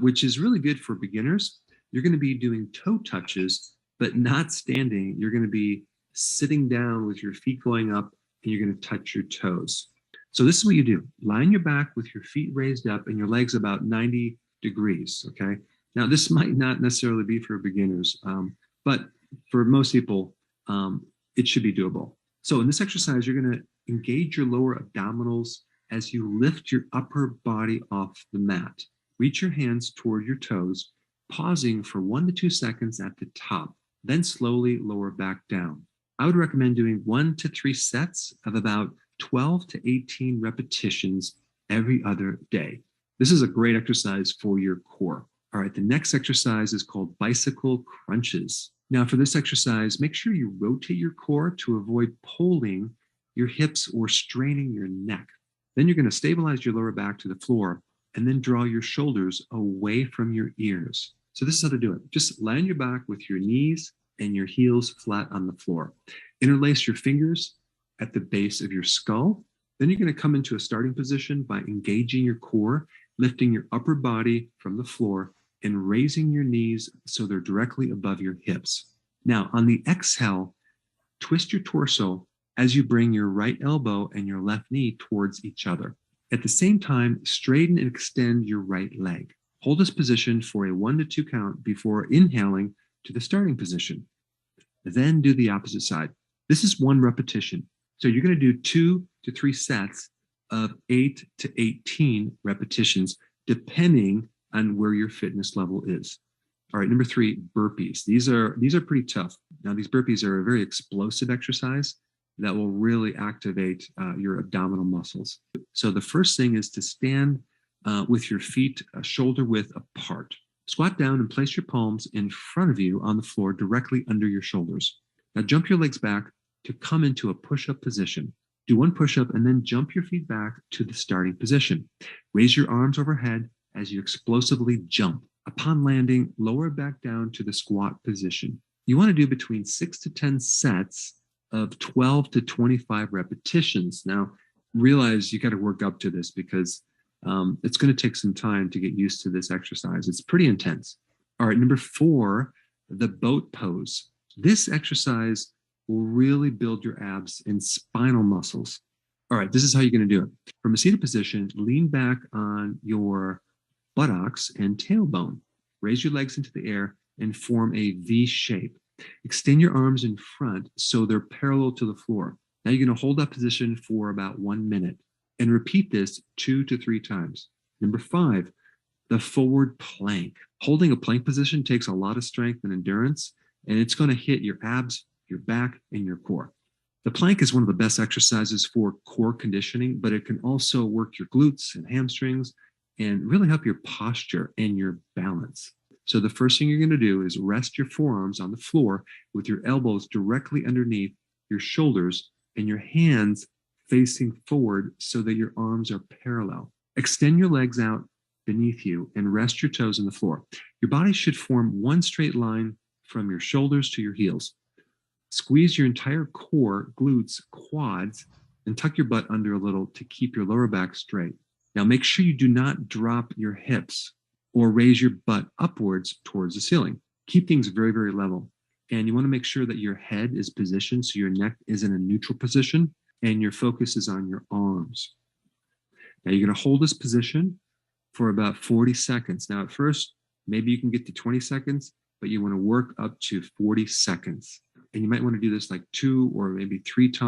which is really good for beginners. You're going to be doing toe touches, but not standing. You're going to be sitting down with your feet going up, and you're going to touch your toes. So this is what you do. Lie on your back with your feet raised up and your legs about 90 degrees, okay? Now, this might not necessarily be for beginners, but for most people, it should be doable. So in this exercise, you're going to engage your lower abdominals as you lift your upper body off the mat. Reach your hands toward your toes, pausing for 1 to 2 seconds at the top, then slowly lower back down. I would recommend doing 1 to 3 sets of about 12 to 18 repetitions every other day. This is a great exercise for your core. All right, the next exercise is called bicycle crunches. Now, for this exercise, make sure you rotate your core to avoid pulling your hips or straining your neck. Then you're going to stabilize your lower back to the floor and then draw your shoulders away from your ears. So this is how to do it. Just lie on your back with your knees and your heels flat on the floor. Interlace your fingers at the base of your skull. Then you're going to come into a starting position by engaging your core, lifting your upper body from the floor and raising your knees so they're directly above your hips. Now, on the exhale, twist your torso as you bring your right elbow and your left knee towards each other. At the same time, straighten and extend your right leg. Hold this position for a 1 to 2 count before inhaling to the starting position. Then do the opposite side. This is 1 repetition. So you're going to do 2 to 3 sets of 8 to 18 repetitions, depending on where your fitness level is. All right, number 3, burpees. These are pretty tough. Now, these burpees are a very explosive exercise that will really activate your abdominal muscles. So the first thing is to stand with your feet shoulder width apart. Squat down and place your palms in front of you on the floor directly under your shoulders. Now jump your legs back to come into a push-up position. Do 1 push-up and then jump your feet back to the starting position. Raise your arms overhead as you explosively jump. Upon landing, lower back down to the squat position. You want to do between 6 to 10 sets of 12 to 25 repetitions. Now, realize you got to work up to this because it's going to take some time to get used to this exercise. It's pretty intense. All right, number 4, the boat pose. This exercise will really build your abs and spinal muscles. All right, this is how you're going to do it. From a seated position, lean back on your buttocks and tailbone. Raise your legs into the air and form a V shape. Extend your arms in front so they're parallel to the floor. Now you're going to hold that position for about 1 minute and repeat this 2 to 3 times. Number 5, the forward plank. Holding a plank position takes a lot of strength and endurance, and it's going to hit your abs, your back, and your core. The plank is one of the best exercises for core conditioning, but it can also work your glutes and hamstrings and really help your posture and your balance. So the first thing you're going to do is rest your forearms on the floor with your elbows directly underneath your shoulders and your hands facing forward so that your arms are parallel. Extend your legs out beneath you and rest your toes on the floor. Your body should form 1 straight line from your shoulders to your heels. Squeeze your entire core, glutes, quads, and tuck your butt under a little to keep your lower back straight. Now make sure you do not drop your hips or raise your butt upwards towards the ceiling. Keep things very, very level. And you want to make sure that your head is positioned so your neck is in a neutral position and your focus is on your arms. Now you're going to hold this position for about 40 seconds. Now at first, maybe you can get to 20 seconds, but you want to work up to 40 seconds. And you might want to do this like 2 or maybe 3 times.